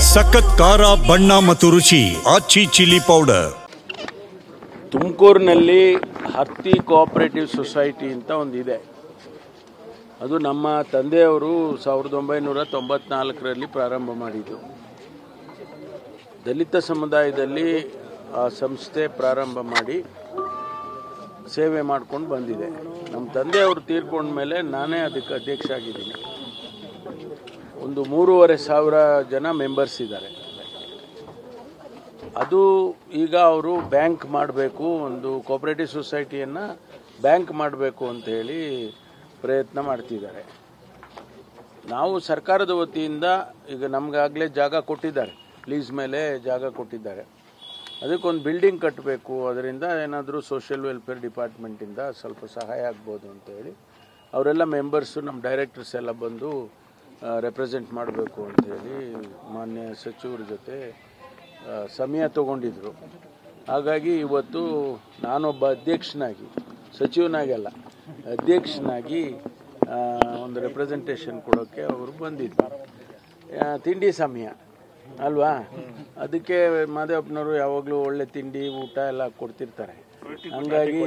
ಸಖತ್ ಖಾರ ಬಣ್ಣ ಮತ್ತು ರುಚಿ ಆಚಿ ಚಿಲ್ಲಿ ಪೌಡರ್. ತುಮಕೂರಿನಲ್ಲಿ ಹತ್ತಿ ಕೋಆಪರೇಟಿವ್ ಸೊಸೈಟಿ ಅಂತ ಒಂದಿದೆ. ಅದು ನಮ್ಮ ತಂದೆಯವರು 1994ರಲ್ಲಿ ಪ್ರಾರಂಭ ಮಾಡಿದ್ದು. ದಲಿತ ಸಮುದಾಯದಲ್ಲಿ ಆ ಸಂಸ್ಥೆ ಪ್ರಾರಂಭ ಮಾಡಿ ಸೇವೆ ಮಾಡ್ಕೊಂಡು ಬಂದಿದೆ. ನಮ್ಮ ತಂದೆಯವರು ತೀರ್ಕೊಂಡ ಮೇಲೆ ನಾನೇ ಅದಕ್ಕೆ ಅಧ್ಯಕ್ಷ ಆಗಿದ್ದೀನಿ. ಒಂದು 3,500 ಜನ ಮೆಂಬರ್ಸ್ ಇದ್ದಾರೆ. ಅದು ಈಗ ಅವರು ಬ್ಯಾಂಕ್ ಮಾಡಬೇಕು, ಒಂದು ಕೋಆಪರೇಟಿವ್ ಸೊಸೈಟಿಯನ್ನು ಬ್ಯಾಂಕ್ ಮಾಡಬೇಕು ಅಂತ ಹೇಳಿ ಪ್ರಯತ್ನ ಮಾಡ್ತಿದ್ದಾರೆ. ನಾವು ಸರ್ಕಾರದ ವತಿಯಿಂದ ಈಗ ನಮಗಾಗಲೇ ಜಾಗ ಕೊಟ್ಟಿದ್ದಾರೆ, ಲೀಸ್ ಮೇಲೆ ಜಾಗ ಕೊಟ್ಟಿದ್ದಾರೆ. ಅದಕ್ಕೊಂದು ಬಿಲ್ಡಿಂಗ್ ಕಟ್ಟಬೇಕು, ಅದರಿಂದ ಏನಾದರೂ ಸೋಷಿಯಲ್ ವೆಲ್ಫೇರ್ ಡಿಪಾರ್ಟ್ಮೆಂಟಿಂದ ಸ್ವಲ್ಪ ಸಹಾಯ ಆಗ್ಬೋದು ಅಂತೇಳಿ ಅವರೆಲ್ಲ ಮೆಂಬರ್ಸು, ನಮ್ಮ ಡೈರೆಕ್ಟರ್ಸ್ ಎಲ್ಲ ಬಂದು ರೆಪ್ರೆಸೆಂಟ್ ಮಾಡಬೇಕು ಅಂಥೇಳಿ ಮಾನ್ಯ ಸಚಿವರ ಜೊತೆ ಸಮಯ ತಗೊಂಡಿದ್ರು. ಹಾಗಾಗಿ ಇವತ್ತು ನಾನೊಬ್ಬ ಅಧ್ಯಕ್ಷನಾಗಿ, ಸಚಿವನಾಗಲ್ಲ ಅಧ್ಯಕ್ಷನಾಗಿ ಒಂದು ರೆಪ್ರೆಸೆಂಟೇಷನ್ ಕೊಡೋಕ್ಕೆ ಅವರು ಬಂದಿದ್ರು. ತಿಂಡಿ ಸಮಯ ಅಲ್ವಾ, ಅದಕ್ಕೆ ಮಾದೇವಪ್ಪನವರು ಯಾವಾಗಲೂ ಒಳ್ಳೆ ತಿಂಡಿ ಊಟ ಎಲ್ಲ ಕೊಡ್ತಿರ್ತಾರೆ. ಹಂಗಾಗಿ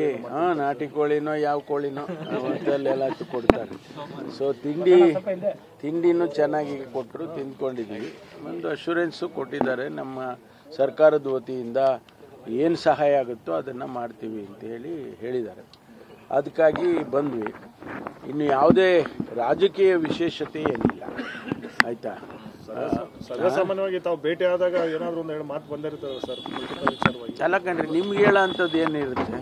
ನಾಟಿ ಕೋಳಿನೋ ಯಾವ ಕೋಳಿನೋ ಹೋಟೆಲೆಲ್ಲ ಕೊಡ್ತಾರೆ. ಸೊ ತಿಂಡಿನೂ ಚೆನ್ನಾಗಿ ಕೊಟ್ಟರು, ತಿಂದ್ಕೊಂಡಿದ್ದೀವಿ. ಒಂದು ಅಶ್ಯೂರೆನ್ಸು ಕೊಟ್ಟಿದ್ದಾರೆ, ನಮ್ಮ ಸರ್ಕಾರದ ವತಿಯಿಂದ ಏನು ಸಹಾಯ ಆಗುತ್ತೋ ಅದನ್ನು ಮಾಡ್ತೀವಿ ಅಂತೇಳಿ ಹೇಳಿದ್ದಾರೆ. ಅದಕ್ಕಾಗಿ ಬಂದ್ವಿ. ಇನ್ನು ಯಾವುದೇ ರಾಜಕೀಯ ವಿಶೇಷತೆ ಏನಿಲ್ಲ, ಆಯಿತಾ. ಸಾಮಾನ್ಯವಾಗಿ ತಾವು ಭೇಟಿ ಆದಾಗ ಏನಾದರೂ ಒಂದೆರಡು ಮಾತು ಬಂದಿರ್ತದೆ ಸರ್. ಅಲ್ಲ ಕಣ್ರಿ, ನಿಮ್ಗೆ ಹೇಳೋ ಅಂಥದ್ದು ಏನಿರುತ್ತೆ,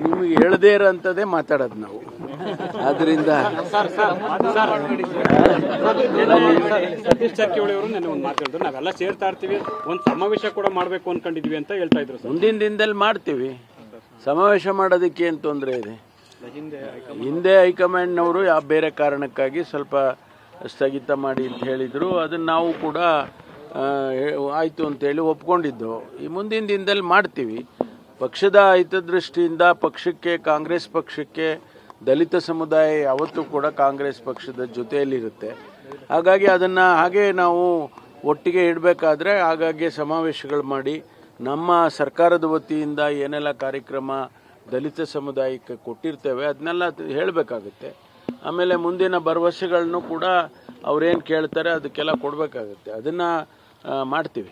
ನಿಮ್ಗೆ ಹೇಳದೇ ಇರೋ ಅಂಥದ್ದೇ ಮಾತಾಡೋದು ನಾವು. ಅದರಿಂದ ಸತೀಶ್ ಜಾರಕಿಹೊಳಿ ಅವರು ನನಗೆ ಒಂದು ಮಾತಾಡಿದ್ರು, ನಾವೆಲ್ಲ ಸೇರ್ತಾ ಇರ್ತೀವಿ, ಒಂದು ಸಮಾವೇಶ ಕೂಡ ಮಾಡಬೇಕು ಅನ್ಕೊಂಡಿದ್ವಿ ಅಂತ ಹೇಳ್ತಾ ಇದ್ರು. ಮುಂದಿನ ದಿನದಲ್ಲಿ ಮಾಡ್ತೀವಿ ಸಮಾವೇಶ. ಮಾಡೋದಕ್ಕೆ ಏನು ತೊಂದರೆ ಇದೆ? ಹಿಂದೆ ಹೈಕಮಾಂಡ್ನವರು ಯಾವ ಬೇರೆ ಕಾರಣಕ್ಕಾಗಿ ಸ್ವಲ್ಪ ಸ್ಥಗಿತ ಮಾಡಿ ಅಂತ ಹೇಳಿದರು. ಅದನ್ನು ನಾವು ಕೂಡ ಆಯಿತು ಅಂತೇಳಿ ಒಪ್ಕೊಂಡಿದ್ದು. ಈ ಮುಂದಿನ ದಿನದಲ್ಲಿ ಮಾಡ್ತೀವಿ. ಪಕ್ಷದ ಹಿತದೃಷ್ಟಿಯಿಂದ ಪಕ್ಷಕ್ಕೆ, ಕಾಂಗ್ರೆಸ್ ಪಕ್ಷಕ್ಕೆ ದಲಿತ ಸಮುದಾಯ ಯಾವತ್ತೂ ಕೂಡ ಕಾಂಗ್ರೆಸ್ ಪಕ್ಷದ ಜೊತೆಯಲ್ಲಿರುತ್ತೆ. ಹಾಗಾಗಿ ಅದನ್ನು ಹಾಗೆ ನಾವು ಒಟ್ಟಿಗೆ ಇಡಬೇಕಾದ್ರೆ ಆಗಾಗ್ಗೆ ಸಮಾವೇಶಗಳು ಮಾಡಿ ನಮ್ಮ ಸರ್ಕಾರದ ವತಿಯಿಂದ ಏನೆಲ್ಲ ಕಾರ್ಯಕ್ರಮ ದಲಿತ ಸಮುದಾಯಕ್ಕೆ ಕೊಟ್ಟಿರ್ತೇವೆ ಅದನ್ನೆಲ್ಲ ಹೇಳಬೇಕಾಗುತ್ತೆ. ಆಮೇಲೆ ಮುಂದಿನ ಭರವಸೆಗಳನ್ನು ಕೂಡ ಅವ್ರೇನು ಕೇಳ್ತಾರೆ ಅದಕ್ಕೆಲ್ಲ ಕೊಡಬೇಕಾಗುತ್ತೆ. ಅದನ್ನು ಮಾಡ್ತೀವಿ.